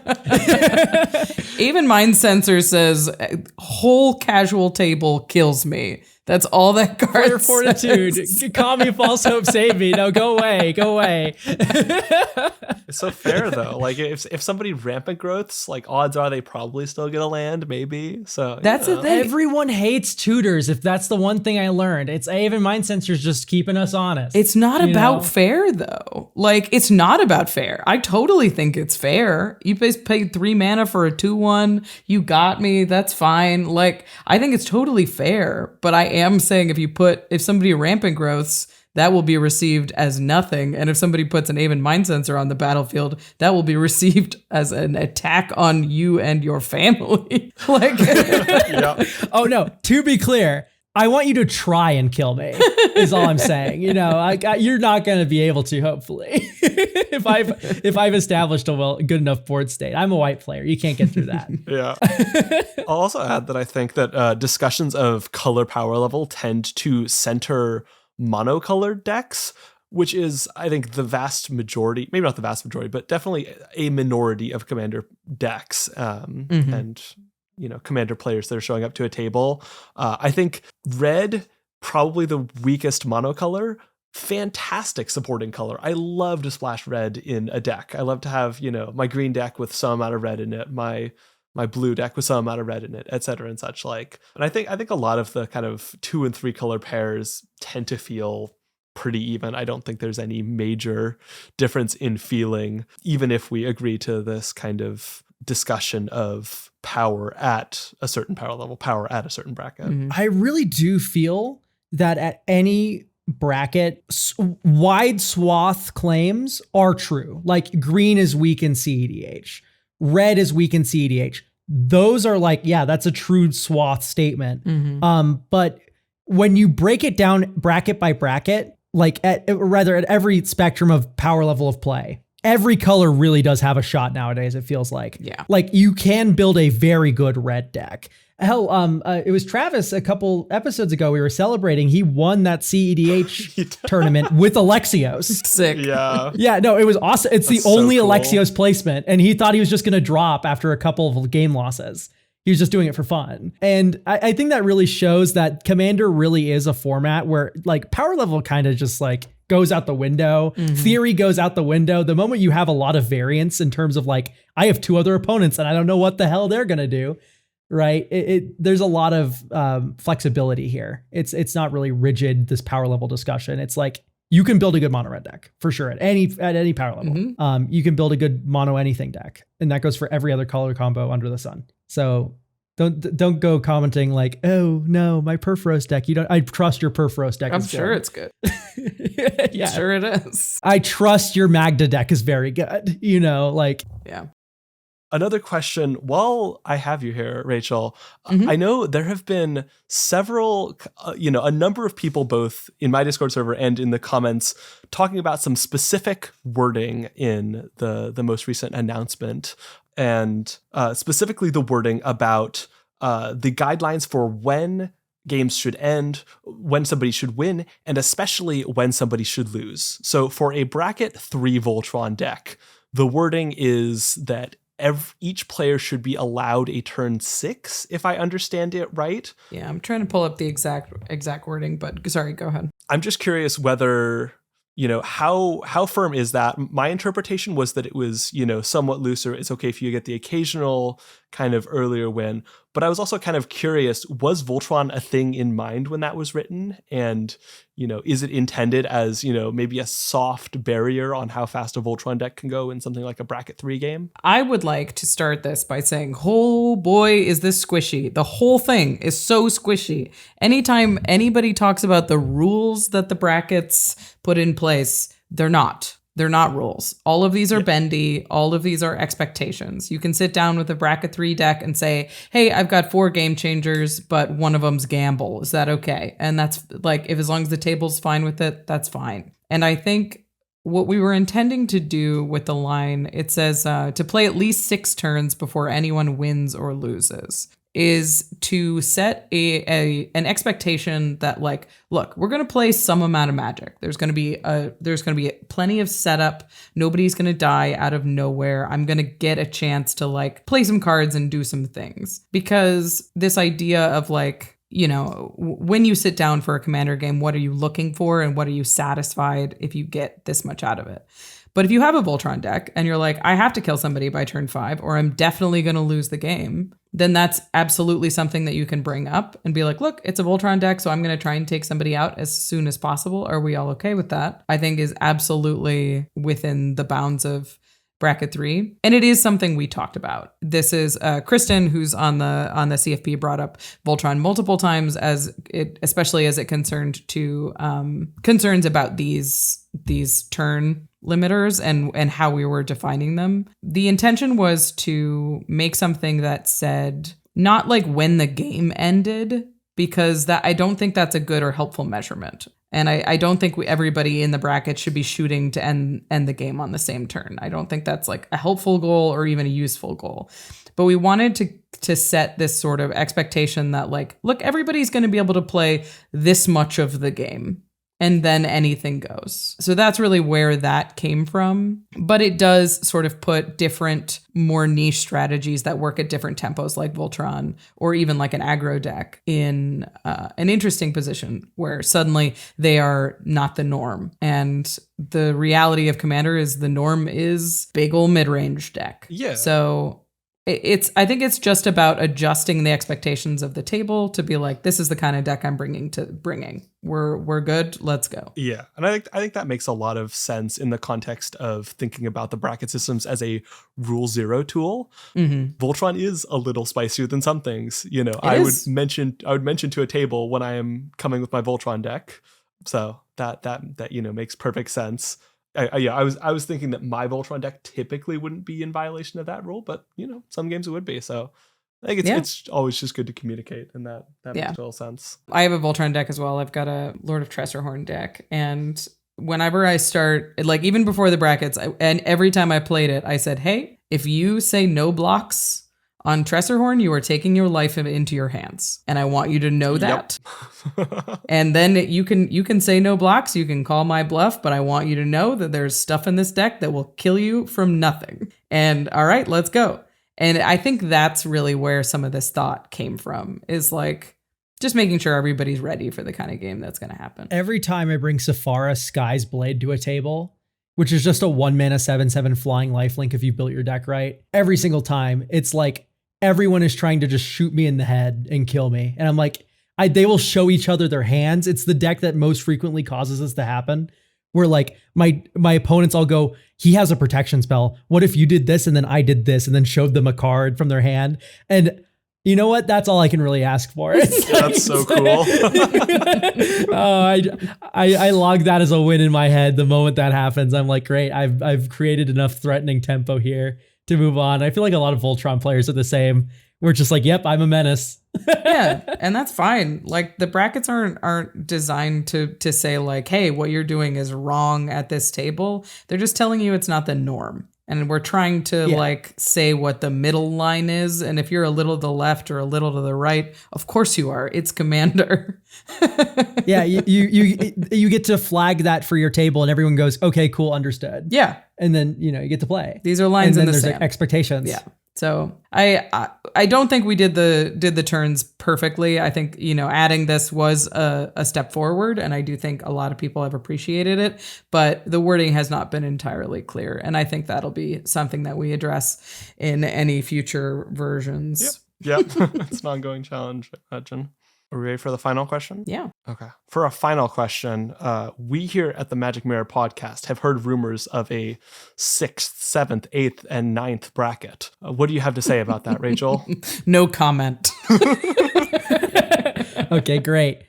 Aven Mind Sensor says whole casual table kills me. That's all that card Player fortitude. says. Call me false hope, save me. No, go away. Go away. It's so fair though. Like if somebody rampant growths, like odds are they probably still gonna land, maybe. So That's the thing. Everyone hates tutors. If that's the one thing I learned, it's even Mind Censor's just keeping us honest. It's not You about know? fair though. Like it's not about fair. I totally think it's fair. You paid 3 mana for a 2/1. You got me. That's fine. Like I think it's totally fair. But I am saying if somebody rampant growths, that will be received as nothing. And if somebody puts an Aven Mind Sensor on the battlefield, that will be received as an attack on you and your family. Like, yeah. Oh no, to be clear, I want you to try and kill me is all I'm saying. You know, you're not going to be able to, hopefully, if I've established a good enough board state. I'm a white player. You can't get through that. Yeah. I'll also add that I think that discussions of color power level tend to center monocolored decks, which is, I think, the vast majority, maybe not the vast majority, but definitely a minority of Commander decks. And Commander players that are showing up to a table. I think red, probably the weakest monocolor, fantastic supporting color. I love to splash red in a deck. I love to have, my green deck with some amount of red in it, my blue deck with some amount of red in it, et cetera and such like. And I think a lot of the kind of 2 and 3 color pairs tend to feel pretty even. I don't think there's any major difference in feeling, even if we agree to this kind of discussion of power at a certain power level, power at a certain bracket. Mhm. I really do feel that at any bracket, wide swath claims are true. Like green is weak in CEDH, red is weak in CEDH. Those are like, yeah, that's a true swath statement. Mhm. But when you break it down bracket by bracket, like at every spectrum of power level of play, every color really does have a shot nowadays, it feels like. Yeah. Like you can build a very good red deck. Hell, it was Travis a couple episodes ago, we were celebrating. He won that CEDH tournament with Alexios. Sick. Yeah. Yeah, no, it was awesome. It's That's the only so cool. Alexios placement, and he thought he was just going to drop after a couple of game losses. He was just doing it for fun. And I think that really shows that Commander really is a format where like power level kind of just like goes out the window. Theory goes out the window. The moment you have a lot of variance in terms of like, I have 2 other opponents and I don't know what the hell they're going to do. Right. There's a lot of flexibility here. It's not really rigid, this power level discussion. It's like, you can build a good mono red deck for sure at any power level. You can build a good mono anything deck, and that goes for every other color combo under the sun. So don't go commenting like, oh no, my Perforos deck. I trust your Perforos deck. I'm is sure good. it's good. Yeah, Sure it is. I trust your Magda deck is very good. Like Yeah. Another question, while I have you here, Rachel, I know there have been several, a number of people both in my Discord server and in the comments talking about some specific wording in the most recent announcement, and specifically the wording about the guidelines for when games should end, when somebody should win, and especially when somebody should lose. So for a bracket 3 Voltron deck, the wording is that each player should be allowed a turn 6, if I understand it right. Yeah, I'm trying to pull up the exact wording, but sorry, go ahead. I'm just curious whether, how firm is that? My interpretation was that it was, somewhat looser. It's okay if you get the occasional kind of earlier win. But I was also kind of curious, was Voltron a thing in mind when that was written? And, is it intended as, maybe a soft barrier on how fast a Voltron deck can go in something like a bracket 3 game? I would like to start this by saying, oh boy, is this squishy. The whole thing is so squishy. Anytime anybody talks about the rules that the brackets put in place, they're not. They're not rules. All of these are bendy. All of these are expectations. You can sit down with a bracket 3 deck and say, hey, I've got 4 game changers, but one of them's gamble. Is that okay? And that's like, if as long as the table's fine with it, that's fine. And I think what we were intending to do with the line, it says to play at least 6 turns before anyone wins or loses, is to set an expectation that like, look, we're going to play some amount of Magic. There's going to be plenty of setup. Nobody's going to die out of nowhere. I'm going to get a chance to like play some cards and do some things, because this idea of like, when you sit down for a commander game, what are you looking for and what are you satisfied if you get this much out of it? But if you have a Voltron deck and you're like, I have to kill somebody by turn 5 or I'm definitely going to lose the game, then that's absolutely something that you can bring up and be like, look, it's a Voltron deck, so I'm going to try and take somebody out as soon as possible. Are we all okay with that? I think is absolutely within the bounds of bracket 3. And it is something we talked about. This is Kristen, who's on the CFP, brought up Voltron multiple times especially as it concerned to concerns about these turn limiters and how we were defining them. The intention was to make something that said not like when the game ended, because that I don't think that's a good or helpful measurement. And I don't think everybody in the bracket should be shooting to end the game on the same turn. I don't think that's like a helpful goal or even a useful goal. But we wanted to set this sort of expectation that like, look, everybody's going to be able to play this much of the game. And then anything goes. So that's really where that came from. But it does sort of put different, more niche strategies that work at different tempos, like Voltron, or even like an aggro deck, in an interesting position where suddenly they are not the norm. And the reality of Commander is the norm is big ol' mid-range deck. Yeah. So I think it's just about adjusting the expectations of the table to be like, this is the kind of deck I'm bringing. We're good. Let's go. Yeah. And I think that makes a lot of sense in the context of thinking about the bracket systems as a rule 0 tool. Mm-hmm. Voltron is a little spicier than some things. I would mention to a table when I am coming with my Voltron deck. So that makes perfect sense. I was thinking that my Voltron deck typically wouldn't be in violation of that rule, but some games it would be. So I think it's always just good to communicate, and that makes total sense. I have a Voltron deck as well. I've got a Lord of Tressorhorn deck, and whenever I start, like even before the brackets, and every time I played it, I said, hey, if you say no blocks on Tressorhorn, you are taking your life into your hands, and I want you to know that. Yep. And then you can say no blocks, you can call my bluff, but I want you to know that there's stuff in this deck that will kill you from nothing. And all right, let's go. And I think that's really where some of this thought came from, is like just making sure everybody's ready for the kind of game that's going to happen. Every time I bring Saphara Sky's Blade to a table, which is just a 1-mana 7/7 flying lifelink if you built your deck right, every single time it's like everyone is trying to just shoot me in the head and kill me. And I'm like, they will show each other their hands. It's the deck that most frequently causes this to happen, where like my opponents all go, he has a protection spell. What if you did this and then I did this, and then showed them a card from their hand? And you know what? That's all I can really ask for. That's so cool. I log that as a win in my head the moment that happens. I'm like, great, I've created enough threatening tempo here to move on. I feel like a lot of Voltron players are the same. We're just like, yep, I'm a menace. Yeah, and that's fine. Like the brackets aren't designed to say like, hey, what you're doing is wrong at this table. They're just telling you it's not the norm. And we're trying to like say what the middle line is. And if you're a little to the left or a little to the right, of course you are. It's Commander. Yeah, you get to flag that for your table, and everyone goes, okay, cool, understood. Yeah, and then you get to play. These are lines in the sand. There's expectations. Yeah. So I don't think we did the turns perfectly. I think, adding this was a step forward, and I do think a lot of people have appreciated it, but the wording has not been entirely clear. And I think that'll be something that we address in any future versions. Yep. It's an ongoing challenge, I imagine. Are we ready for the final question? Yeah. Okay. For a final question, we here at the Magic Mirror podcast have heard rumors of a 6th, 7th, 8th, and 9th bracket. What do you have to say about that, Rachel? No comment. Okay, great.